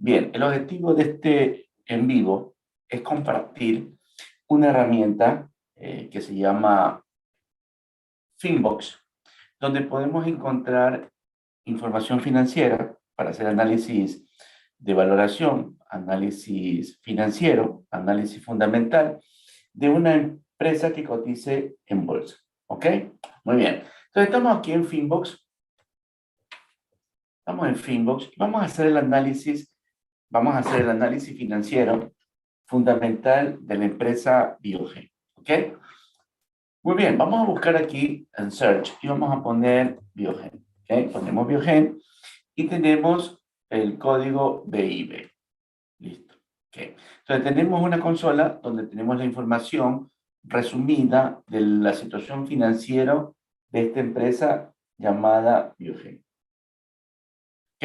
Bien, el objetivo de este en vivo es compartir una herramienta que se llama Finbox, donde podemos encontrar información financiera para hacer análisis de valoración, análisis financiero, análisis fundamental de una empresa que cotice en bolsa. ¿Ok? Muy bien. Entonces estamos aquí en Finbox. Estamos en Finbox. Vamos a hacer el análisis financiero fundamental de la empresa Biogen. ¿Ok? Muy bien, vamos a buscar aquí en Search y vamos a poner Biogen. ¿Ok? Ponemos Biogen y tenemos el código BIB. Listo. ¿Ok? Entonces tenemos una consola donde tenemos la información resumida de la situación financiera de esta empresa llamada Biogen. ¿Ok?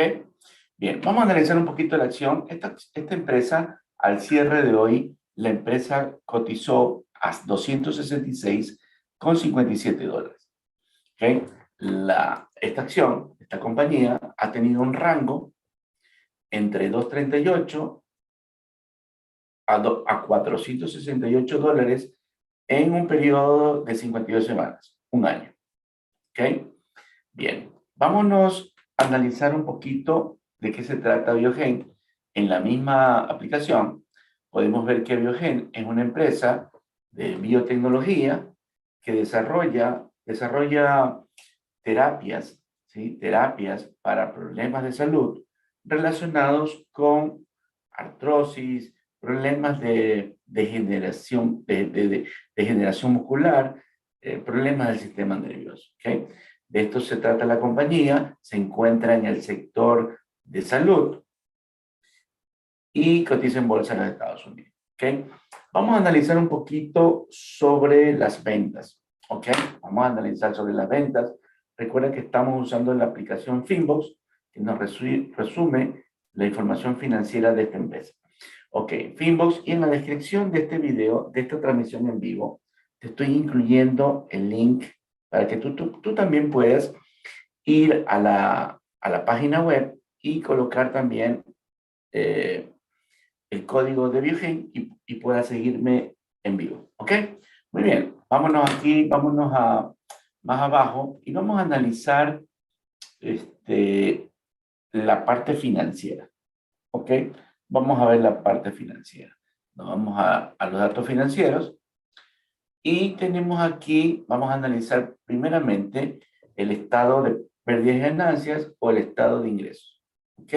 Bien, vamos a analizar un poquito la acción. Esta empresa, al cierre de hoy, la empresa cotizó a $266,57. ¿Ok? Esta acción, esta compañía, ha tenido un rango entre 238 a $468 en un periodo de 52 semanas, un año. ¿Ok? Bien, vámonos a analizar un poquito de qué se trata Biogen. En la misma aplicación podemos ver que Biogen es una empresa de biotecnología que desarrolla terapias, ¿sí? Terapias para problemas de salud relacionados con artrosis, problemas de degeneración muscular, problemas del sistema nervioso. ¿Okay? De esto se trata la compañía, se encuentra en el sector de salud y cotiza en bolsa en los Estados Unidos. ¿Okay? Vamos a analizar un poquito sobre las ventas. ¿Okay? Vamos a analizar sobre las ventas. Recuerda que estamos usando la aplicación Finbox, que nos resume la información financiera de esta empresa. Ok, Finbox, y en la descripción de este video, de esta transmisión en vivo, te estoy incluyendo el link para que tú también puedas ir a la página web y colocar también el código de Biogen y puedas seguirme en vivo. ¿Ok? Muy bien, vámonos aquí, vámonos a más abajo y vamos a analizar la parte financiera. ¿Ok? Vamos a ver la parte financiera. Nos vamos a los datos financieros y tenemos aquí, vamos a analizar primeramente el estado de pérdidas y ganancias o el estado de ingresos. ¿Ok?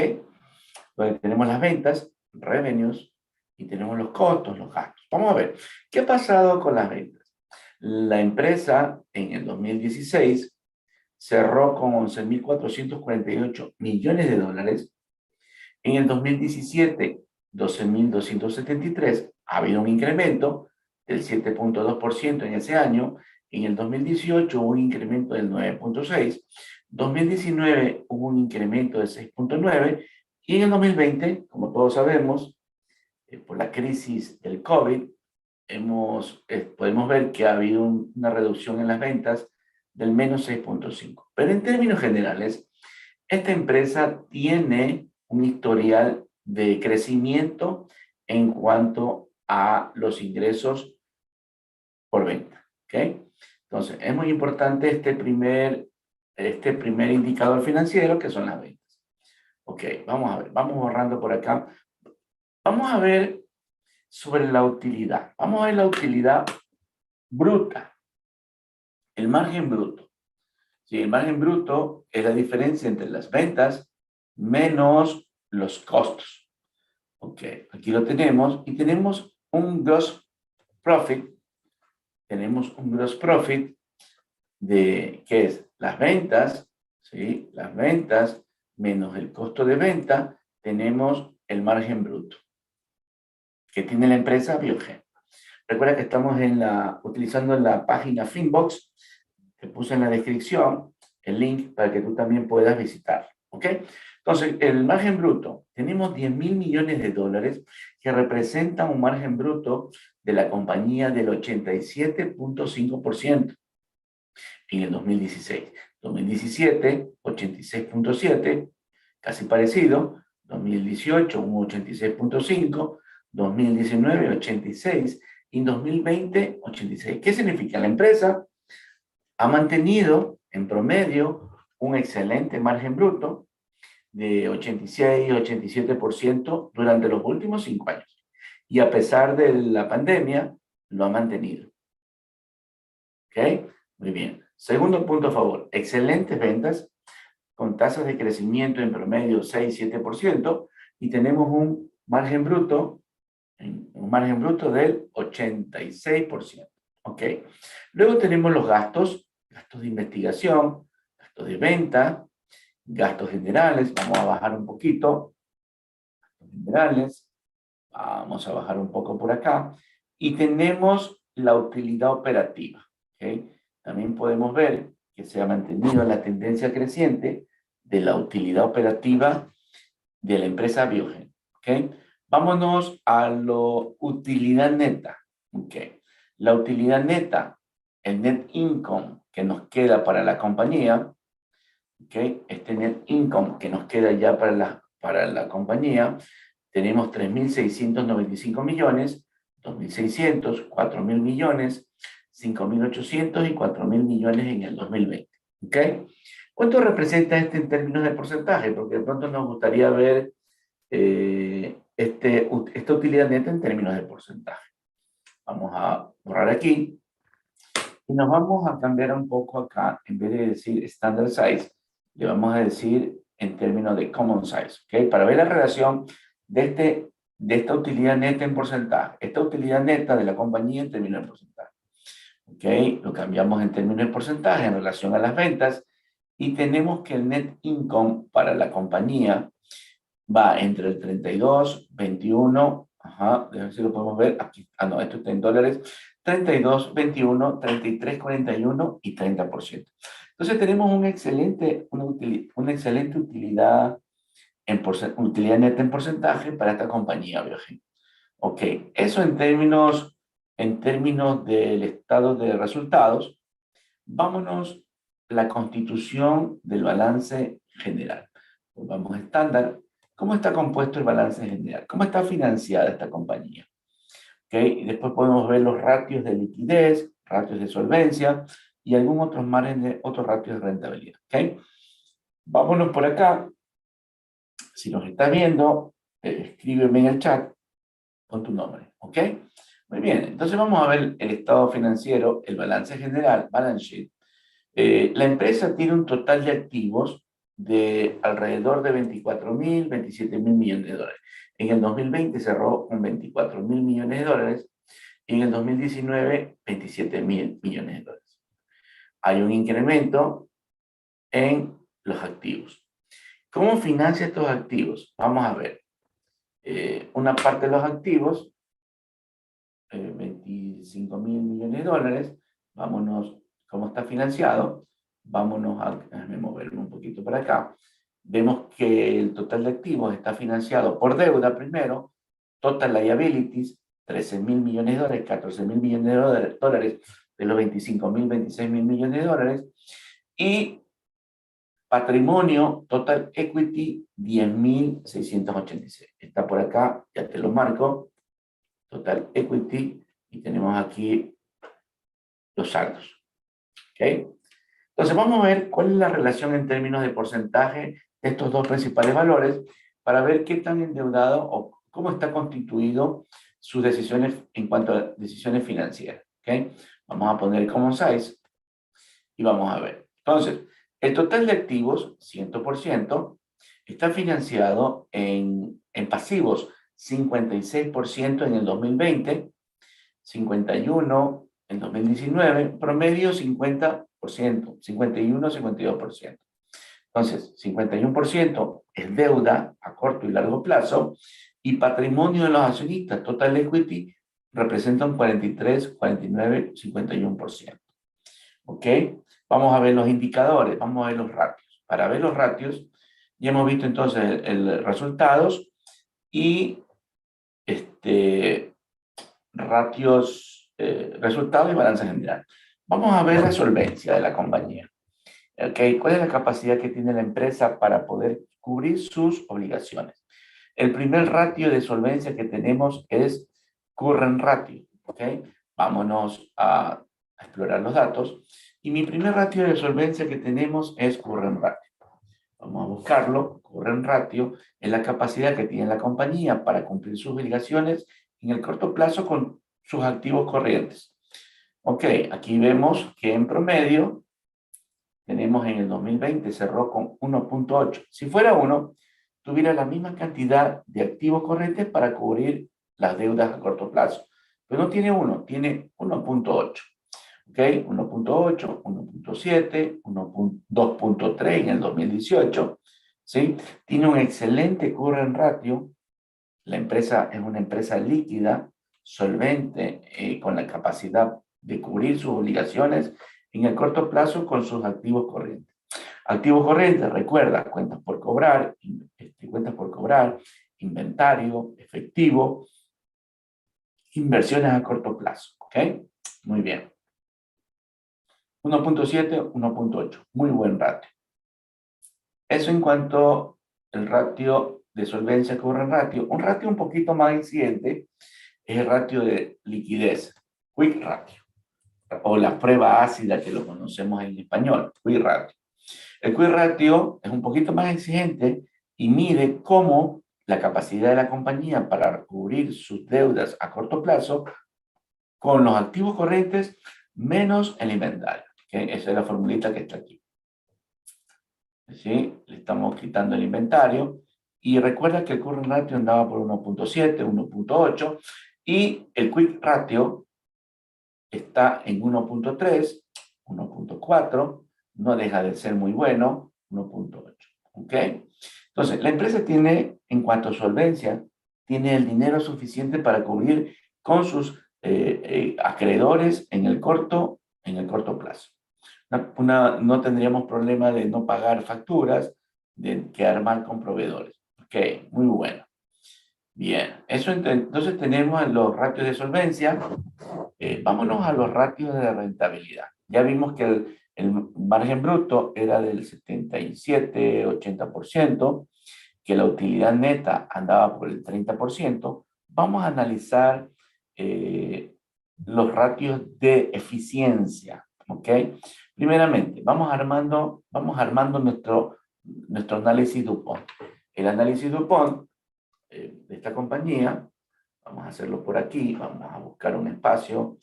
Donde tenemos las ventas, revenues, y tenemos los costos, los gastos. Vamos a ver, ¿qué ha pasado con las ventas? La empresa en el 2016 cerró con 11.448 millones de dólares. En el 2017, 12.273. Ha habido un incremento del 7.2% en ese año. En el 2018 hubo un incremento del 9.6%. 2019 hubo un incremento del 6.9%. Y en el 2020, como todos sabemos, por la crisis del COVID, podemos ver que ha habido una reducción en las ventas del menos 6.5%. Pero en términos generales, esta empresa tiene un historial de crecimiento en cuanto a los ingresos por venta. ¿Ok? Entonces, es muy importante este primer indicador financiero, que son las ventas. Ok, vamos a ver, vamos borrando por acá. Vamos a ver sobre la utilidad. Vamos a ver la utilidad bruta, el margen bruto. Sí, el margen bruto es la diferencia entre las ventas menos los costos. Ok, aquí lo tenemos y tenemos un gross profit. Tenemos un gross profit de, ¿qué es? Las ventas, ¿sí? Las ventas menos el costo de venta, tenemos el margen bruto que tiene la empresa Biogen. Recuerda que estamos utilizando la página Finbox, te puse en la descripción el link para que tú también puedas visitar. ¿Ok? Entonces, el margen bruto, tenemos 10.000 millones de dólares que representan un margen bruto de la compañía del 87.5% en el 2016. 2017, 86.7%, casi parecido. 2018 un 86.5, 2019 86 y en 2020 86. ¿Qué significa? La empresa ha mantenido en promedio un excelente margen bruto de 86-87% durante los últimos 5 años. Y a pesar de la pandemia, lo ha mantenido. ¿Ok? Muy bien. Segundo punto a favor, excelentes ventas con tasas de crecimiento en promedio 6-7% y tenemos un margen bruto del 86%. ¿Ok? Luego tenemos los gastos de investigación, gastos de venta, gastos generales. Vamos a bajar un poquito. Gastos generales. Vamos a bajar un poco por acá. Y tenemos la utilidad operativa. ¿Ok? También podemos ver que se ha mantenido la tendencia creciente de la utilidad operativa de la empresa Biogen. ¿Ok? Vámonos a la utilidad neta. ¿Ok? La utilidad neta, el net income que nos queda para la compañía, ¿ok? Este net income que nos queda ya para la compañía, tenemos 3.695 millones, 2.600, 4.000 millones, 5.800 y 4.000 millones en el 2020. ¿Ok? ¿Cuánto representa este en términos de porcentaje? Porque de pronto nos gustaría ver esta utilidad neta en términos de porcentaje. Vamos a borrar aquí y nos vamos a cambiar un poco acá. En vez de decir standard size, le vamos a decir en términos de common size. ¿Ok? Para ver la relación de esta utilidad neta en porcentaje. Esta utilidad neta de la compañía en términos de porcentaje. ¿Ok? Lo cambiamos en términos de porcentaje en relación a las ventas y tenemos que el net income para la compañía va entre el 32, 21, déjame ver si lo podemos ver, aquí, no, esto está en dólares, 32, 21, 33, 41 y 30%. Entonces tenemos una excelente utilidad, utilidad neta en porcentaje para esta compañía, Biogen. Ok, eso en términos del estado de resultados. Vámonos a la constitución del balance general. Pues vamos a estándar. ¿Cómo está compuesto el balance general? ¿Cómo está financiada esta compañía? ¿Okay? Y después podemos ver los ratios de liquidez, ratios de solvencia y algún otro margen de otros ratios de rentabilidad. ¿Okay? Vámonos por acá. Si nos está viendo, escríbeme en el chat con tu nombre. ¿Ok? Muy bien. Entonces vamos a ver el estado financiero, el balance general, balance sheet. La empresa tiene un total de activos de alrededor de 24.000, 27.000 millones de dólares. En el 2020 cerró con 24.000 millones de dólares y en el 2019 27.000 millones de dólares. Hay un incremento en los activos. ¿Cómo financia estos activos? Vamos a ver. Una parte de los activos, 25.000 millones de dólares, vámonos, ¿cómo está financiado? Vámonos déjame moverme un poquito para acá. Vemos que el total de activos está financiado por deuda primero, total liabilities, 13.000 millones de dólares, 14.000 millones de dólares de los 25.000, 26.000 millones de dólares, y patrimonio, total equity, 10.686. Está por acá, ya te lo marco, total equity, y tenemos aquí los saldos. ¿Ok? Entonces vamos a ver cuál es la relación en términos de porcentaje de estos dos principales valores para ver qué tan endeudado o cómo está constituido sus decisiones en cuanto a decisiones financieras. ¿Ok? Vamos a poner common size y vamos a ver. Entonces, el total de activos, 100%, está financiado en pasivos, 56% en el 2020, 51% en 2019, promedio 50%, 51, 52%. Entonces, 51% es deuda a corto y largo plazo y patrimonio de los accionistas, total equity, representa un 43, 49, 51%. ¿Ok? Vamos a ver los indicadores, vamos a ver los ratios. Para ver los ratios, ya hemos visto entonces resultados y ratios, resultados y balance general. Vamos a ver la solvencia de la compañía. ¿Ok? ¿Cuál es la capacidad que tiene la empresa para poder cubrir sus obligaciones? El primer ratio de solvencia que tenemos es current ratio, ¿ok? Vámonos a explorar los datos. Y mi primer ratio de solvencia que tenemos es current ratio. Vamos a buscarlo. Current ratio es la capacidad que tiene la compañía para cumplir sus obligaciones en el corto plazo con sus activos corrientes. Ok, aquí vemos que en promedio tenemos en el 2020 cerró con 1.8. Si fuera 1, tuviera la misma cantidad de activos corrientes para cubrir las deudas a corto plazo. Pero no tiene 1, tiene 1.8. ¿Ok? 1.8, 1.7, 2.3 en el 2018. ¿Sí? Tiene un excelente current ratio. La empresa es una empresa líquida, solvente, con la capacidad de cubrir sus obligaciones en el corto plazo con sus activos corrientes. Activos corrientes, recuerda, cuentas por cobrar, inventario, efectivo, inversiones a corto plazo. ¿Ok? Muy bien. 1.7, 1.8. Muy buen ratio. Eso en cuanto al ratio de solvencia current ratio. Un ratio un poquito más exigente es el ratio de liquidez, quick ratio, o la prueba ácida que lo conocemos en español, quick ratio. El quick ratio es un poquito más exigente y mide cómo la capacidad de la compañía para cubrir sus deudas a corto plazo con los activos corrientes menos el inventario. ¿Okay? Esa es la formulita que está aquí. ¿Sí? Le estamos quitando el inventario. Y recuerda que el current ratio andaba por 1.7, 1.8 y el quick ratio está en 1.3, 1.4, no deja de ser muy bueno, 1.8. ¿Ok? Entonces, la empresa tiene, en cuanto a solvencia, tiene el dinero suficiente para cubrir con sus acreedores en el corto plazo. No tendríamos problema de no pagar facturas, de quedar mal con proveedores. Ok, muy bueno. Bien, eso entonces tenemos los ratios de solvencia. Vámonos a los ratios de rentabilidad. Ya vimos que el margen bruto era del 77-80%, que la utilidad neta andaba por el 30%. Vamos a analizar los ratios de eficiencia, ¿ok? Primeramente, vamos armando nuestro análisis DuPont. El análisis DuPont de esta compañía, vamos a hacerlo por aquí, vamos a buscar un espacio,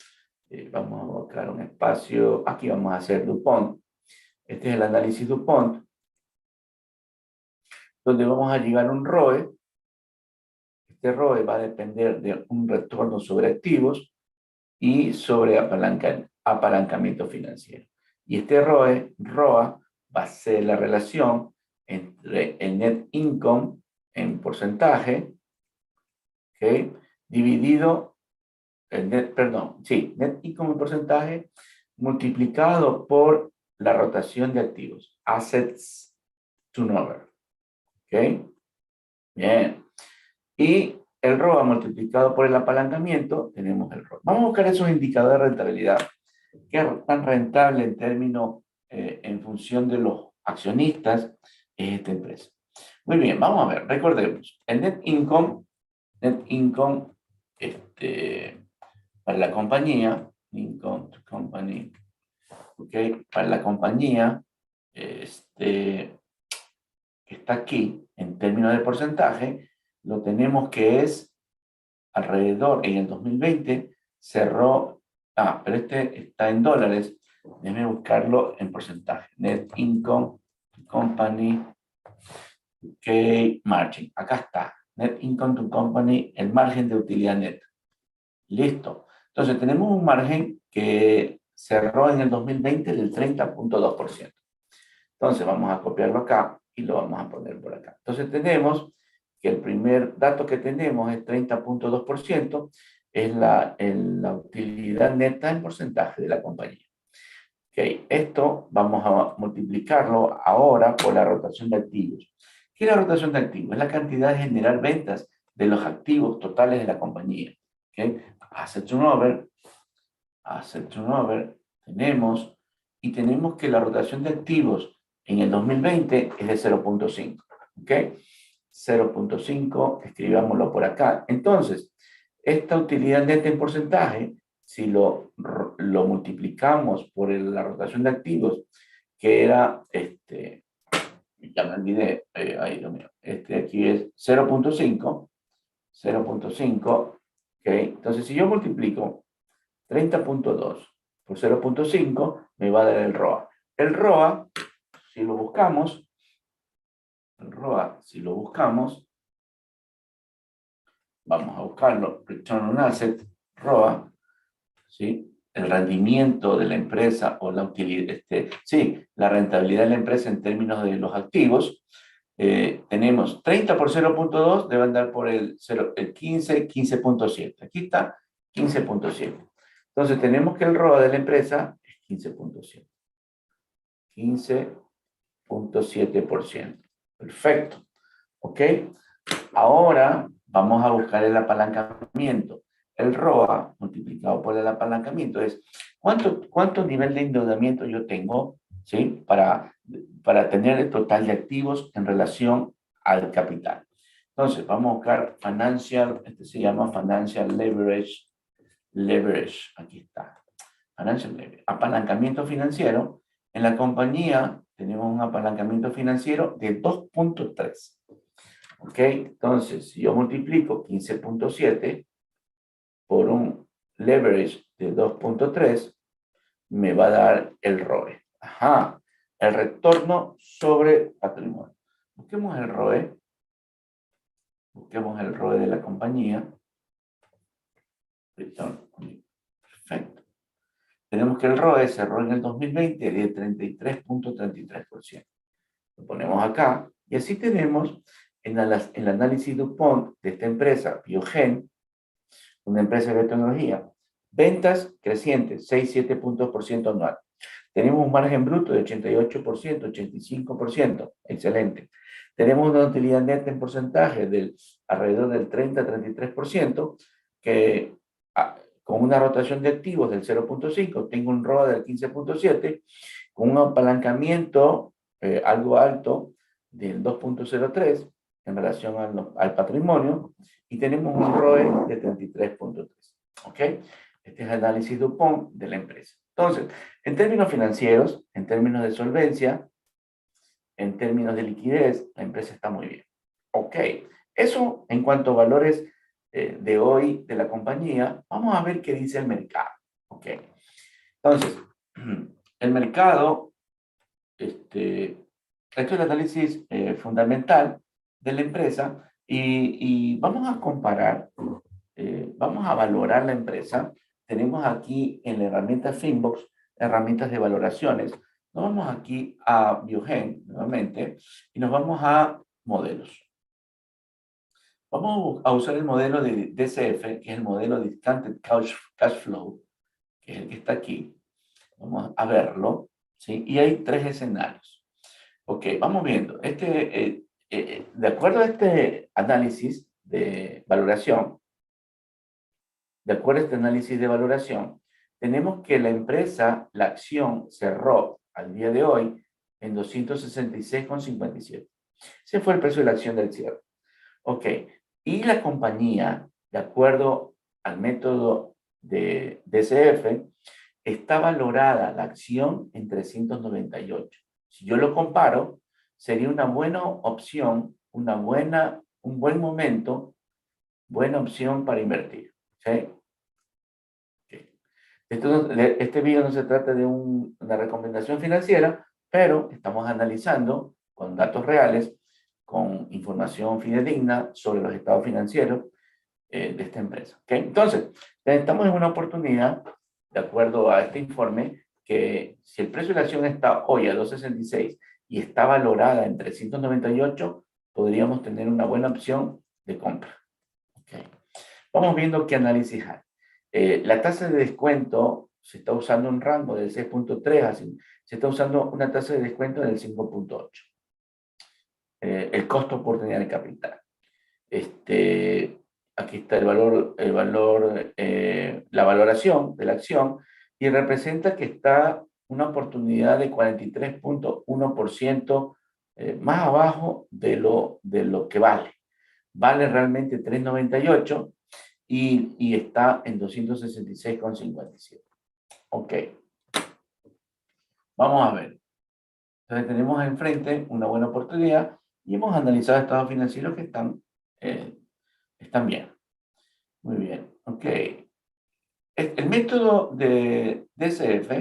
aquí vamos a hacer DuPont. Este es el análisis DuPont, donde vamos a llegar a un ROE. Este ROE va a depender de un retorno sobre activos y sobre apalancamiento financiero. Y este ROA, va a ser la relación entre el net income en porcentaje, ¿okay? Dividido, net income en porcentaje multiplicado por la rotación de activos, assets turnover. ¿Ok? Bien. Y el ROA multiplicado por el apalancamiento, tenemos el ROA. Vamos a buscar esos indicadores de rentabilidad. ¿Qué es tan rentable en términos, en función de los accionistas, es esta empresa? Muy bien, vamos a ver, recordemos, el net income, para la compañía, income to company, ¿ok? Para la compañía, que está aquí, en términos de porcentaje, lo tenemos que es alrededor, en el 2020, cerró, pero este está en dólares, déjeme buscarlo en porcentaje, net income company, ok, margin, acá está, net income to company, el margen de utilidad neta. Listo. Entonces tenemos un margen que cerró en el 2020 del 30.2%. Entonces vamos a copiarlo acá y lo vamos a poner por acá. Entonces tenemos que el primer dato que tenemos es 30.2%, es la utilidad neta en porcentaje de la compañía. Okay. Esto vamos a multiplicarlo ahora por la rotación de activos. ¿Qué es la rotación de activos? Es la cantidad de generar ventas de los activos totales de la compañía. Okay. Asset turnover, tenemos que la rotación de activos en el 2020 es de 0.5. ¿Ok? 0.5, escribámoslo por acá. Entonces, esta utilidad neta en porcentaje, si lo multiplicamos por la rotación de activos, que era, ya me olvidé, ahí lo mío, aquí es 0.5, 0.5, ¿ok? Entonces, si yo multiplico 30.2 por 0.5, me va a dar el ROA. El ROA, si lo buscamos, vamos a buscarlo, Return on Asset, ROA, ¿sí? El rendimiento de la empresa o la utilidad, la rentabilidad de la empresa en términos de los activos, tenemos 30 por 0.2, debe andar por el 15, 15.7. Aquí está 15.7. Entonces tenemos que el ROA de la empresa es 15.7. 15.7%. Perfecto. ¿Ok? Ahora vamos a buscar el apalancamiento. El ROA multiplicado por el apalancamiento es cuánto nivel de endeudamiento yo tengo, ¿sí? Para tener el total de activos en relación al capital. Entonces, vamos a buscar financial, se llama financial leverage, aquí está. Financial leverage, apalancamiento financiero. En la compañía tenemos un apalancamiento financiero de 2.3. ¿Ok? Entonces, si yo multiplico 15.7 por un leverage de 2.3, me va a dar el ROE. Ajá, el retorno sobre patrimonio. Busquemos el ROE. Busquemos el ROE de la compañía. Perfecto. Tenemos que el ROE cerró en el 2020 de 33.33%. Lo ponemos acá y así tenemos en el análisis DuPont de esta empresa, Biogen, una empresa de tecnología, ventas crecientes, 6-7 puntos por ciento anual. Tenemos un margen bruto de 88%, 85%, excelente. Tenemos una utilidad neta en porcentaje del alrededor del 30-33%, que con una rotación de activos del 0.5, tengo un ROA del 15.7, con un apalancamiento algo alto del 2.03 en relación al patrimonio, y tenemos un ROE de 33.3. ¿Ok? Este es el análisis DuPont de la empresa. Entonces, en términos financieros, en términos de solvencia, en términos de liquidez, la empresa está muy bien. Ok, eso en cuanto a valores de hoy de la compañía. Vamos a ver qué dice el mercado. Ok, entonces, el mercado, esto es el análisis fundamental de la empresa y vamos a comparar, vamos a valorar la empresa. Tenemos aquí en la herramienta Finbox herramientas de valoraciones. Nos vamos aquí a Biogen nuevamente y nos vamos a modelos. Vamos a usar el modelo de DCF, que es el modelo Discounted Cash Flow, que es el que está aquí. Vamos a verlo, ¿sí? Y hay tres escenarios. Ok, vamos viendo. De acuerdo a este análisis de valoración, tenemos que la empresa, la acción, cerró al día de hoy en 266,57. Ese fue el precio de la acción del cierre. Ok, y la compañía, de acuerdo al método de DCF, está valorada la acción en 398. Si yo lo comparo, sería una buena opción, un buen momento, buena opción para invertir. ¿Sí? Okay. Este video no se trata de una recomendación financiera, pero estamos analizando con datos reales, con información fidedigna sobre los estados financieros de esta empresa. ¿Okay? Entonces, estamos en una oportunidad, de acuerdo a este informe, que si el precio de la acción está hoy a 2.66 y está valorada en 398, podríamos tener una buena opción de compra. ¿Okay? Vamos viendo qué análisis hay. La tasa de descuento se está usando un rango del 6.3 a 5, se está usando una tasa de descuento del 5.8. El costo oportunidad de capital. Aquí está la valoración de la acción y representa que está una oportunidad de 43.1% más abajo de lo que vale. Vale realmente 3.98 y está en 266,57. Ok, vamos a ver. Entonces tenemos enfrente una buena oportunidad y hemos analizado estados financieros que están bien. Muy bien, ok. El método de DCF,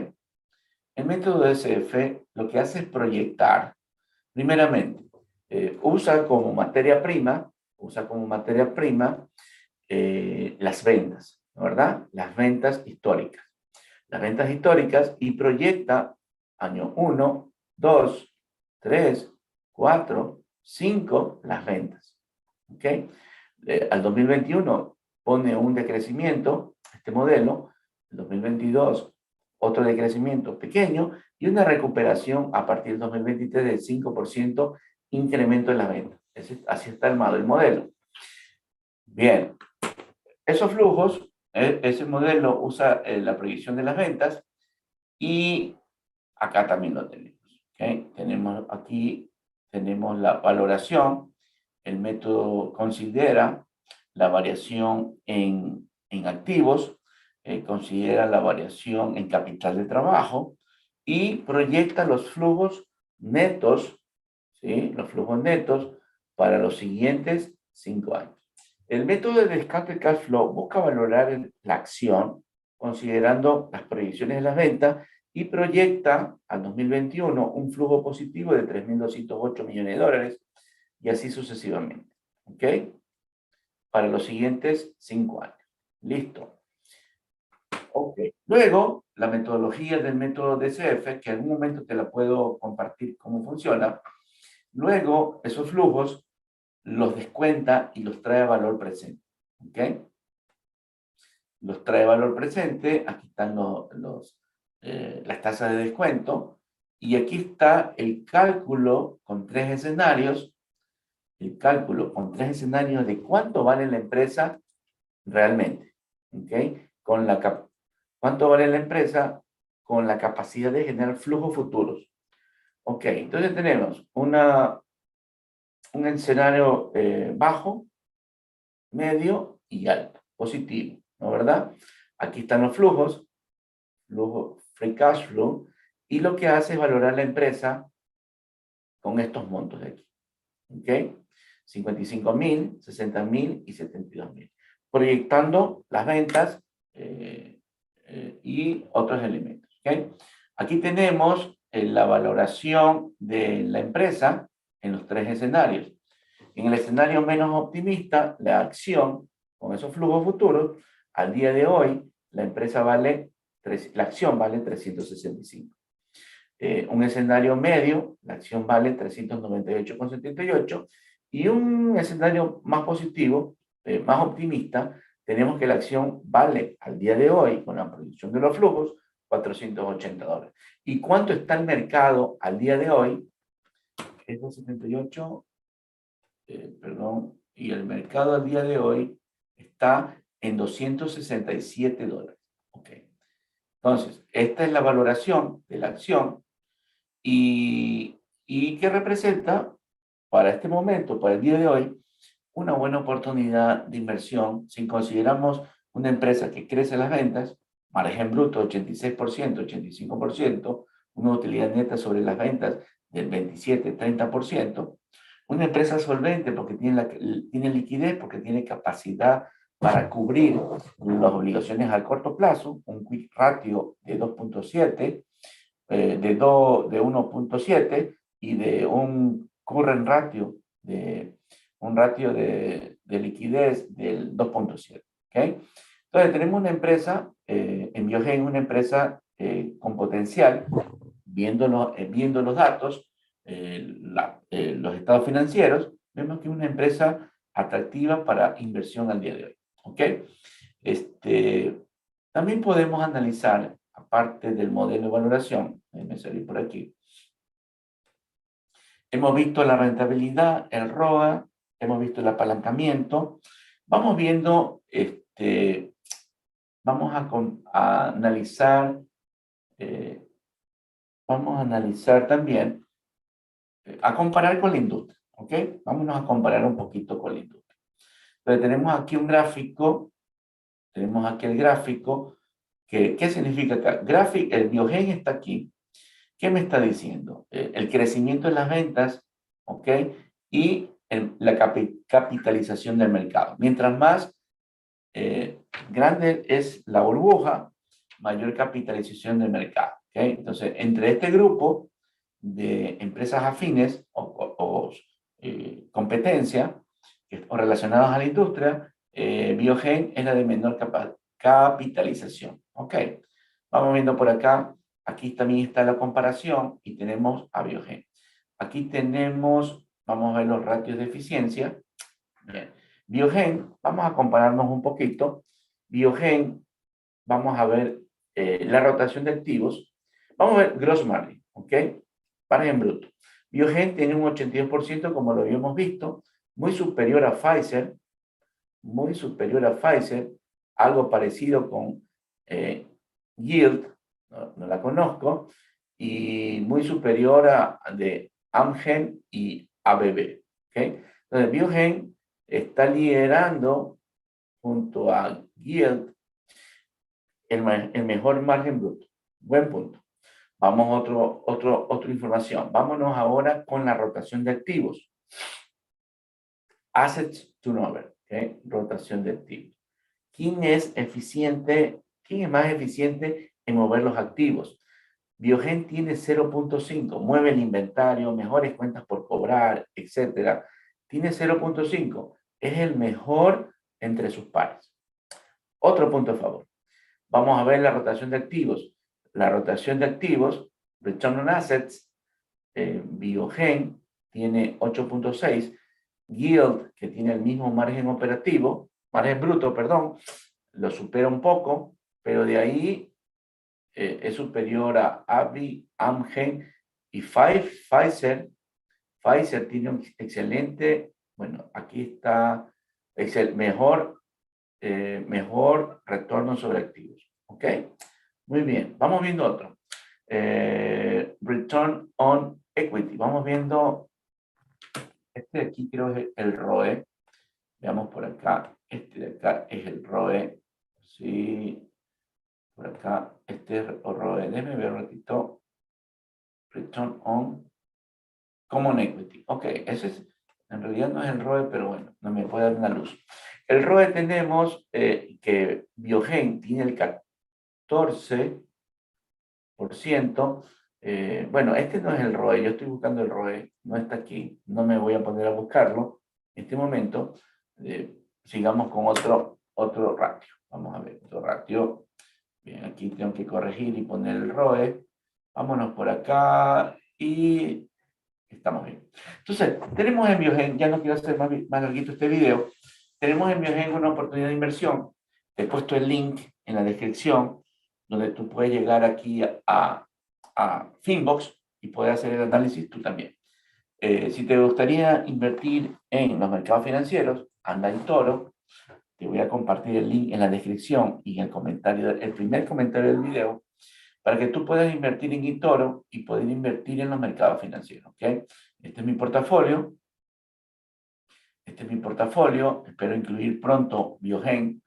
lo que hace es proyectar, primeramente, usa como materia prima las ventas, ¿no? ¿Verdad? Las ventas históricas. Las ventas históricas y proyecta año 1, 2, 3, 4, 5 las ventas. ¿Ok? Al 2021 pone un decrecimiento, este modelo, el 2022 otro decrecimiento pequeño y una recuperación a partir del 2023 del 5% incremento en las ventas. Así está armado el modelo. Bien, esos flujos, ese modelo usa la proyección de las ventas y acá también lo tenemos. ¿Okay? Tenemos la valoración. El método considera la variación en activos, considera la variación en capital de trabajo y proyecta los flujos netos, ¿sí? Los flujos netos para los siguientes 5 años. El método de descarte de cash flow busca valorar la acción considerando las proyecciones de las ventas y proyecta al 2021 un flujo positivo de 3.208 millones de dólares y así sucesivamente. ¿Ok? Para los siguientes 5 años. Listo. Ok. Luego, la metodología del método DCF, que en algún momento te la puedo compartir cómo funciona. Luego, esos flujos los descuenta y los trae a valor presente. ¿Ok? Los trae a valor presente. Aquí están las tasas de descuento. Y aquí está el cálculo con 3 escenarios. El cálculo con 3 escenarios de cuánto vale la empresa realmente. ¿Ok? ¿Cuánto vale la empresa con la capacidad de generar flujos futuros? Ok, entonces tenemos un escenario bajo, medio y alto, positivo, ¿no verdad? Aquí están los flujos, flujo free cash flow, y lo que hace es valorar la empresa con estos montos de aquí, ¿ok? 55.000, 60.000 y 72.000, proyectando las ventas y otros elementos, ¿ok? Aquí tenemos la valoración de la empresa en los 3 escenarios. En el escenario menos optimista, la acción con esos flujos futuros, al día de hoy, la acción vale 365. Un escenario medio, la acción vale 398,78 y un escenario más positivo, más optimista, tenemos que la acción vale al día de hoy, con la proyección de los flujos, $480. ¿Y cuánto está el mercado al día de hoy? Es de 78, perdón, y el mercado al día de hoy está en $267. Ok. Entonces, esta es la valoración de la acción y que representa para este momento, para el día de hoy, una buena oportunidad de inversión si consideramos una empresa que crece las ventas, margen bruto 86%, 85%, una utilidad neta sobre las ventas del 27-30%, una empresa solvente porque tiene liquidez, porque tiene capacidad para cubrir las obligaciones a corto plazo, un quick ratio de 2.7, de 1.7 y de un current ratio, de liquidez del 2.7. ¿Okay? Entonces tenemos una empresa, en Biogen, una empresa con potencial, viendo los datos, los estados financieros, vemos que es una empresa atractiva para inversión al día de hoy. ¿Ok? También podemos analizar, aparte del modelo de valoración, déjenme salir por aquí, hemos visto la rentabilidad, el ROA, hemos visto el apalancamiento, vamos viendo, vamos a analizar, vamos a analizar también a comparar con la industria, ¿ok? Vámonos a comparar un poquito con la industria. Entonces tenemos aquí un gráfico, tenemos aquí el gráfico, ¿qué significa acá? El Biogen está aquí. ¿Qué me está diciendo? El crecimiento de las ventas, ¿ok? Y la capitalización del mercado. Mientras más grande es la burbuja, mayor capitalización del mercado, ¿ok? Entonces, entre este grupo de empresas afines o competencia o relacionadas a la industria, Biogen es la de menor capitalización, ¿ok? Vamos viendo por acá. Aquí también está la comparación y tenemos a Biogen. Aquí tenemos, vamos a ver los ratios de eficiencia. Bien. Biogen, vamos a compararnos un poquito. Biogen, vamos a ver la rotación de activos. Vamos a ver gross margin, ¿ok? Margen bruto. Biogen tiene un 82%, como lo habíamos visto, muy superior a Pfizer, algo parecido con Yield, no la conozco, y muy superior a de Amgen y ABB. ¿Okay? Entonces, Biogen está liderando junto a Yield el mejor margen bruto. Buen punto. Vamos a otra información. Vámonos ahora con la rotación de activos. Assets turnover, ¿okay? Rotación de activos. ¿Quién es eficiente? ¿Quién es más eficiente en mover los activos? Biogen tiene 0.5, mueve el inventario, mejores cuentas por cobrar, etc. Tiene 0.5, es el mejor entre sus pares. Otro punto a favor. Vamos a ver la rotación de activos. La rotación de activos, Return on Assets, Biogen tiene 8.6, Yield, que tiene el mismo margen operativo, margen bruto, perdón, lo supera un poco, pero de ahí es superior a AbbVie, Amgen y Pfizer. Pfizer tiene un excelente, bueno, aquí está, mejor retorno sobre activos. ¿Ok? Muy bien, vamos viendo otro. Return on Equity. Vamos viendo, este de aquí creo que es el ROE. Veamos por acá, este de acá es el ROE. Sí, por acá, este es el ROE. Déjeme ver un ratito. Return on Common Equity. Ok, ese es, en realidad no es el ROE, pero bueno, no me puede dar una luz. El ROE tenemos que Biogen tiene el 14%. Bueno, este no es el ROE, yo estoy buscando el ROE, no está aquí, no me voy a poner a buscarlo en este momento. Sigamos con otro ratio. Vamos a ver, otro ratio. Bien, aquí tengo que corregir y poner el ROE. Vámonos por acá y estamos bien. Entonces, tenemos en Biogen, ya no quiero hacer más larguito este video, tenemos en Biogen una oportunidad de inversión. Te he puesto el link en la descripción, donde tú puedes llegar aquí a Finbox y puedes hacer el análisis tú también. Si te gustaría invertir en los mercados financieros, anda en Toro. Te voy a compartir el link en la descripción y en el primer comentario del video, para que tú puedas invertir en eToro y poder invertir en los mercados financieros. ¿Okay? Este es mi portafolio. Espero incluir pronto Biogen.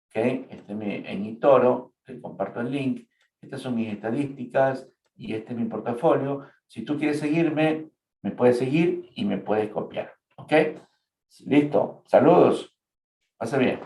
¿Okay? En eToro. Te comparto el link. Estas son mis estadísticas y este es mi portafolio. Si tú quieres seguirme, me puedes seguir y me puedes copiar. ¿Ok? Listo. Saludos. Pase bien.